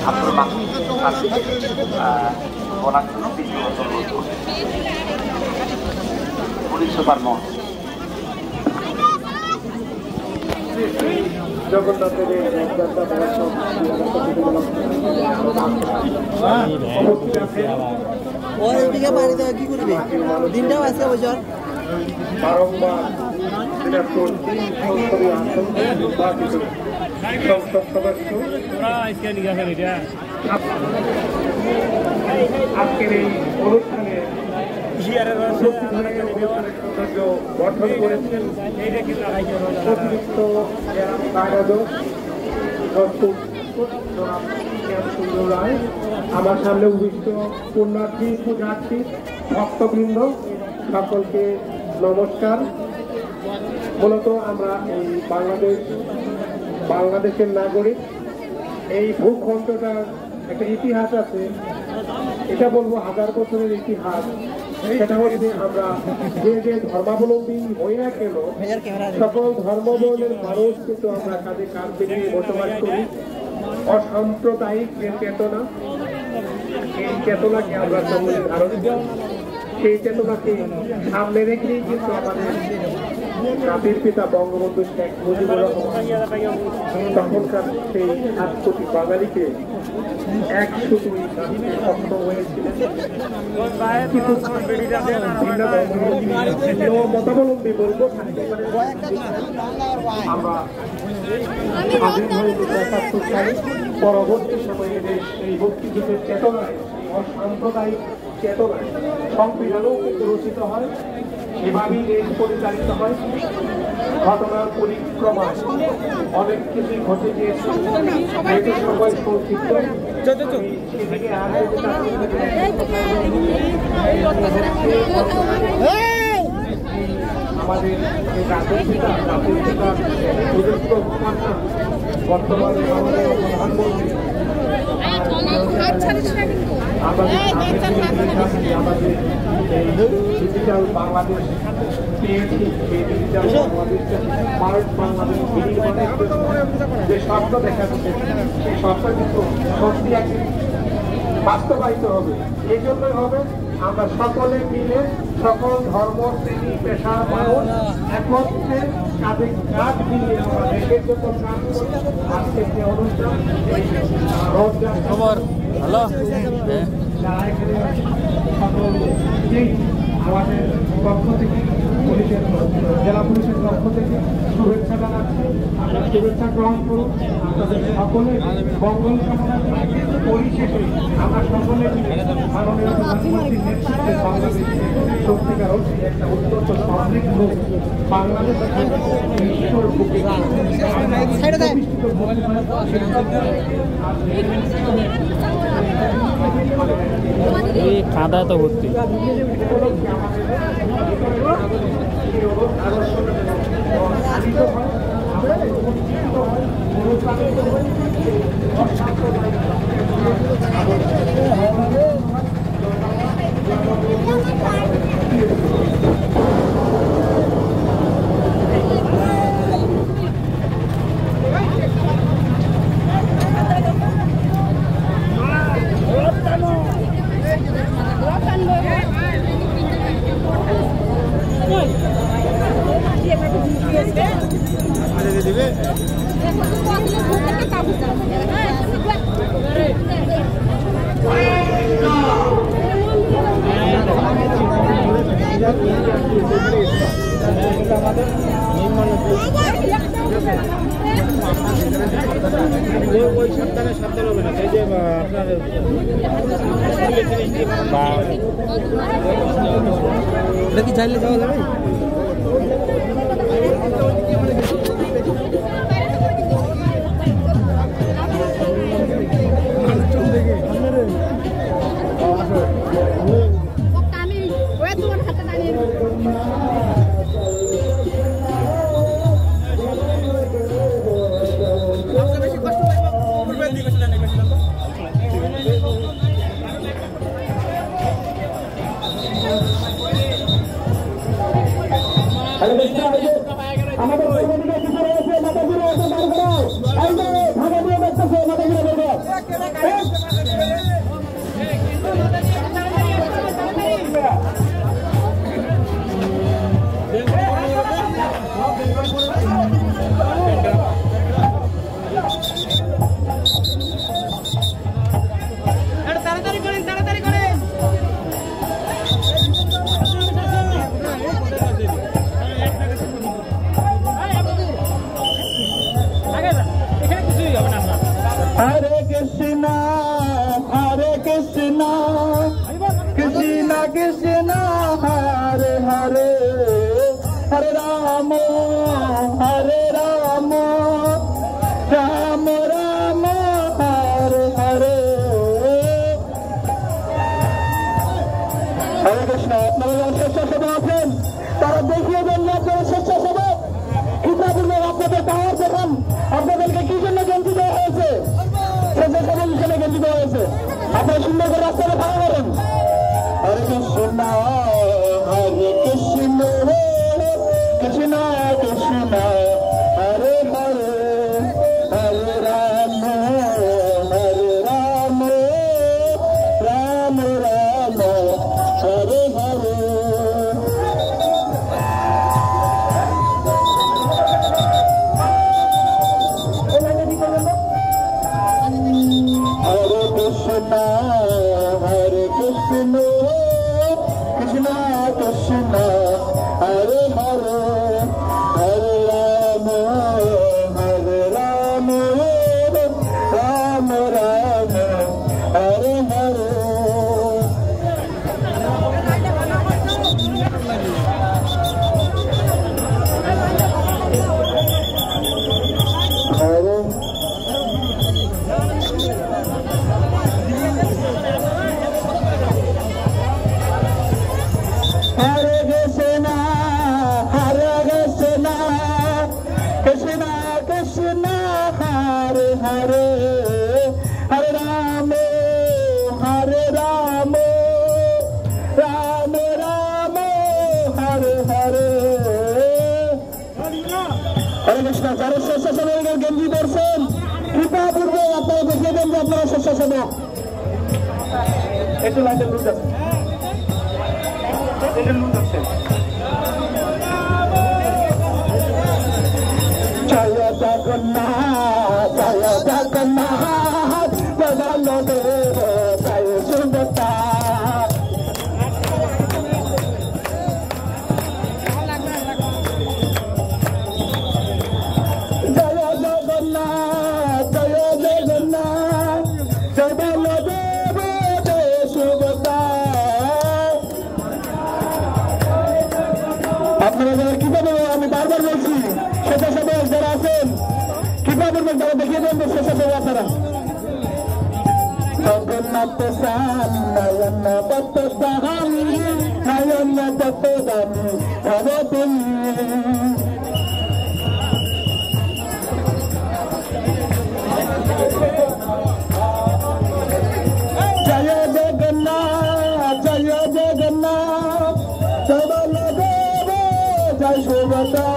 আব্দুল মাহমুদ বলার জন্য বিধিবদ্ধ অনুরোধ করছি। পুলিশ সুপার মোড় জগন্নাথের ওইদিকে বাড়িতে কি করবি দিনটাও আছে বছর বারংবার সংসদীয় আসন নির্বাচিত সংসদ সদস্য আজকের এই অনুষ্ঠানে গঠন করেছেন অতিরিক্ত রায়। আমার সামনে উপবিষ্ট পুণ্যার্থী পূজার্থী ভক্তবৃন্দ সকলকে নমস্কার। মূলত আমরা এই বাংলাদেশের নাগরিক। এই ভূখণ্ডটার একটা ইতিহাস আছে, এটা বলবো 1000 বছরের ইতিহাস। সেটা হচ্ছে আমরা যে ধর্মাবলম্বী হয়ে না কেন সকল ধর্মবর্ণের মানুষ কিন্তু আমরা কাঁধে কাঁধ মিলিয়ে বসবাস করি। অসাম্প্রদায়িক যে চেতনা, এই চেতনাকে আমরা সকলে ধারণ করি। সেই চেতনাকে সামনে রেখেই কিন্তু আমাদের জাতির পিতা বঙ্গবন্ধু শেখ মুজিবুর রহমান তখনকার সেই 7 কোটি বাঙালিকে এক সুতোয় সক্ষম হয়েছিলেন। কিছু মতাবলম্বী বলবো আমরা স্বাধীন হয়ে 1971 সালে পরবর্তী সময়ে এই মুক্তিযুদ্ধের চেতনায় অসাম্প্রদায়িক চেতনায় সংবিধানও কিন্তু রচিত হয়। এভাবেই দেশ পরিচালিত হয়। ঘটনার পরিক্রমায় অনেক কিছুই ঘটে গিয়েছে। সবাই সংক্ষিপ্ত আমাদের বর্তমানে আমাদের প্রধানমন্ত্রী আমাদের ডিজিটাল বাংলাদেশ পেয়েছি। সেই ডিজিটাল বাংলাদেশে স্মার্ট বাংলাদেশ যে স্বপ্ন দেখাচ্ছে সেই স্বপ্ন কিন্তু সত্যি একদিন বাস্তবায়িত হবে। এই জন্যই হবে আমরা সকলে মিলে সকল ধর্ম শ্রেণী পেশার মানুষ একত্রে কাঁধে কাঁধ মিলিয়ে আমরা দেশের জন্য কাজ করি। আজকের যে অনুষ্ঠান খবর ভালো আমাদের পক্ষ থেকে পুলিশের জেলা পুলিশের পক্ষ থেকে শুভেচ্ছা জানাচ্ছি। আপনারা শুভেচ্ছা গ্রহণ করুন। আপনাদের সকলে মঙ্গল কামনা পরিশেষে আমরা সকলে মাননীয় প্রধানমন্ত্রীর নেতৃত্বে বাংলাদেশে সত্যিকার অর্থে একটা অত্যন্ত সমৃদ্ধ বাংলাদেশ বিশ্বর বুকে কাদা তো ভর্তি ওই সাবধানে সাবধান হবে না। এই যে আপনার কি চাইলে যাওয়া যাবে? Hello, Hare Krishna, Hare Krishna, Krishna Krishna, Hare Hare, Hare Rama, Hare Rama, Rama Rama, Hare Hare. Hare Krishna. আপনারা স্বেচ্ছাসেবক আছেন, তারা দেখিয়ে দেন না আপনারা স্বেচ্ছাসেবক। ইসলামে আপনাদের পাওয়ার দেখান, আপনাদেরকে কি জন্য গেঞ্জি দেওয়া হয়েছে? স্বেচ্ছাসেবক হিসেবে গেঞ্জি দেওয়া হয়েছে। আপনারা সুন্দর করে রাস্তাটা ভালো করেন। হরে কৃষ্ণ, হরে কৃষ্ণ, কৃষ্ণ কৃষ্ণ, হরে হরে, হরে রাম, হরে Ram, Ram Ram, Hare Hare. Hare Krishna, Hare Krishna, Krishna Krishna, Hare Hare, Hare Rama, Hare Rama, Rama Rama, Hare Hare. Hare Krishna, Hare Krishna, Krishna Krishna, Hare Hare, Hare Rama, Hare Rama, Rama Rama, Hare Hare. Hare Krishna. যারা স্বেচ্ছাসেবকের গেঞ্জি পরছেন, কৃপা পূর্বে আপনারা দেখিয়ে দেন যে আপনারা স্বেচ্ছাসেবক। একটু লাইটের লুক আছে, জয় জগন্নাথ, জয় জগন্নাথ, বলদেব জয় সুভদ্রা। জয় জগন্নাথ, জয় জগন্নাথ, জয় বলদেব জয় সুভদ্রা। আপনারা যারা কিভাবে, আমি বারবার বলছি, স্বেচ্ছাসেবক যারা আছেন, কিভাবে যারা দেখিয়ে দেন যে স্বেচ্ছাসেবক আপনারা। জগন্নাথ সান নয়ন পদ্মদামি, নয়ন পদ্মদামি ভবতী। জয় জগন্নাথ, জয় জগন্নাথ, জয় বলদেব জয় সুভদ্রা।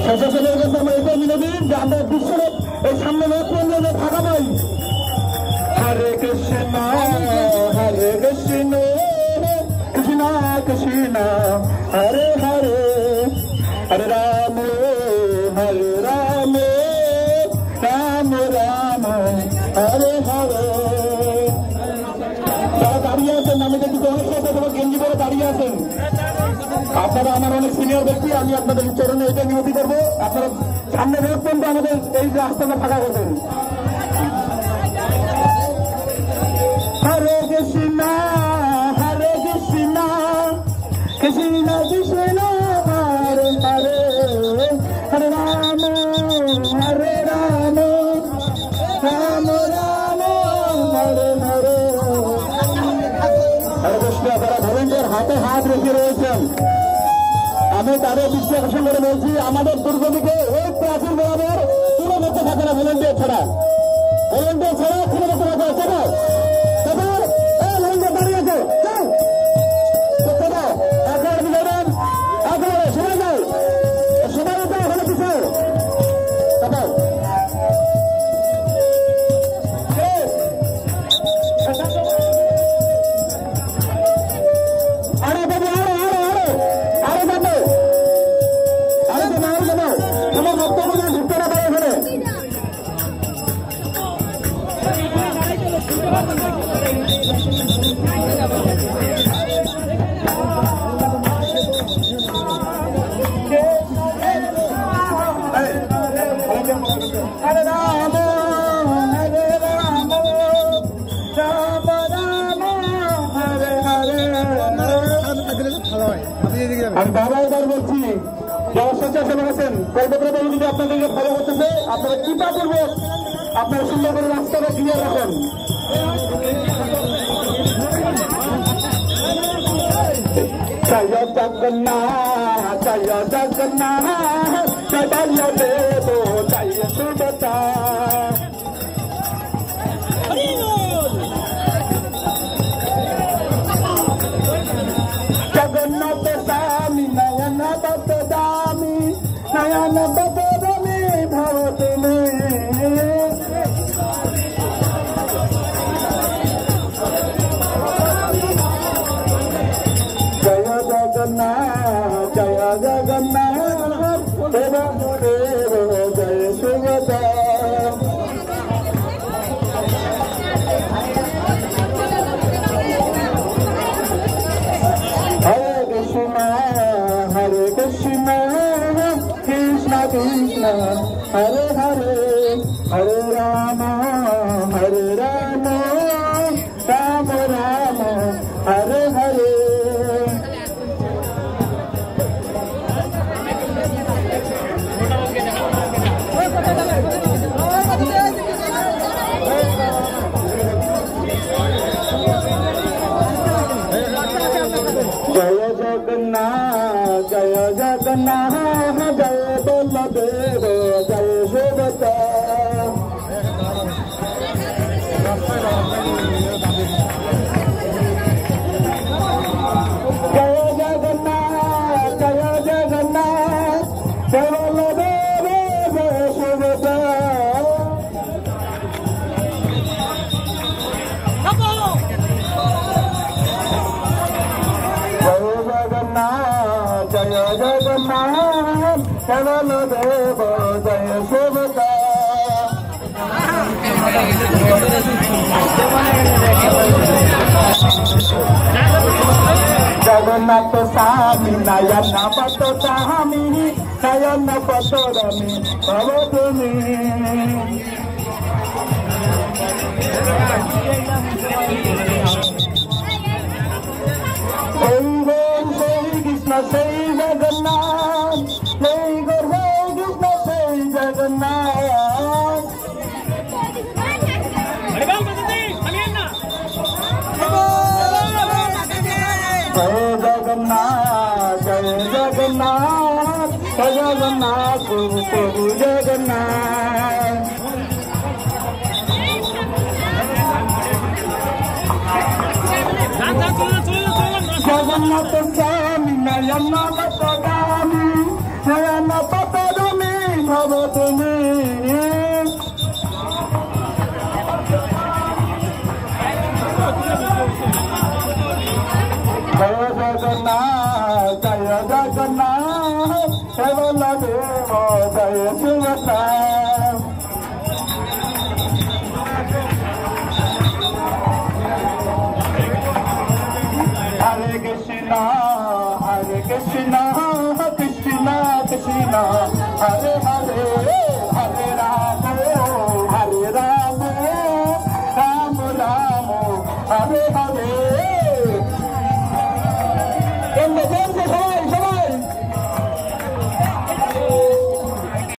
স্বেচ্ছাসেবকের কাছে আমরা এটা মিনতি যে আমরা বিশ্বের এই সামনে কেন্দ্রে থাকা পাই। হরে কৃষ্ণ, হরে কৃষ্ণ, কৃষ্ণ কৃষ্ণ, হরে হরে, হরে রাম, হরে রাম, রাম রাম, হরে হরে। যারা দাঁড়িয়ে আছেন, আমি দেখি স্বেচ্ছাসেবক গেঞ্জি পরে দাঁড়িয়ে আছেন, আপনারা আমার অনেক সিনিয়র ব্যক্তি, আমি আপনাদের চরণে এটা নিয়তি করবো, আপনারা সামনে বেরোত পর্যন্ত আমাদের এই রাস্তাটা ফাঁকা করবেন। হরে কৃষ্ণ, হরে কৃষ্ণ, কৃষ্ণ কৃষ্ণ, হরে হরে, হরে রাম, হরে রাম, রাম রাম, হরে হরে। হরে কৃষ্ণ। যারা ভলেন্টিয়ার হাতে হাত রেখে রয়েছেন, আমি তাদের দৃষ্টি আকর্ষণ করে বলছি, আমাদের দুর্গদিকে ওই প্রাচীর বরাবর কোনো করতে থাকে না ভলেন্টিয়ার ছাড়া, ভলেন্টিয়ার ছাড়া কোনো করতে থাকে। চলো চলো, ভলেন্টিয়ার দাঁড়িয়ে আছে, চলো একবার বিজয়ন, একবার সবাই যাও, সবাই যাও, হলে কিছু আরে বাবু, আরো আরো আরো আরো যাবো, আরে যাবো, আরো যাবো, আমার বক্তব্য ঢুকতে না পারে এখানে। Hey, Hare Rama, Hare Rama, Rama Rama, Hare Hare. আমি বারবার বলছি যারা স্বেচ্ছাসেবক আছেন কলকাতা যদি আপনাদেরকে ফলো করতেছে আপনারা কৃপা করবো আপনারা সুন্দর করে রাস্তাটা ক্লিয়ার রাখেন। জয় জগন্নাথ জয় জগন্নাথ জয় বলদেব জয় সুভদ্রা জগন্নাথ স্বামী নয়ন বদদামি নয়ন বদদামি ভব তুমি জয় জগন্নাথ জয় জগন্নাথ দেব দেব জয় Subhadra Hare Krishna, Krishna Krishna, Hare Hare, Hare Rama, Hare Rama, Rama Rama, Hare Hare. Jaya Jagannath, Jaya Jagannath, Jaya Baladeva, Jaya Subhadra. Jaya Jagannath, Jaya Jagannath, Jaya Baladeva, Jaya Subhadra. Jaya Jagannath, Jaya Baladeva, Jaya Subhadra. Jagannath Swami, Nayana Patodami, Nayana Patodami, Bhavatami. Krishna Sai Jagannath, Jai Guru Krishna Sai Jagannath. Jai Jagannath, Jai Jagannath, Jai Jagannath, Guru Prabhu Jagannath. Jagannath Swami, Nayana Patodami, Nayana Patodami, Bhavatami. Jaya Jagannath, Jaya Jagannath, Jaya Baladeva, Jaya Subhadra. Hare Krishna, Krishna Krishna, Hare Hare, Hare Rama, Hare Rama, Rama Rama, Hare Hare.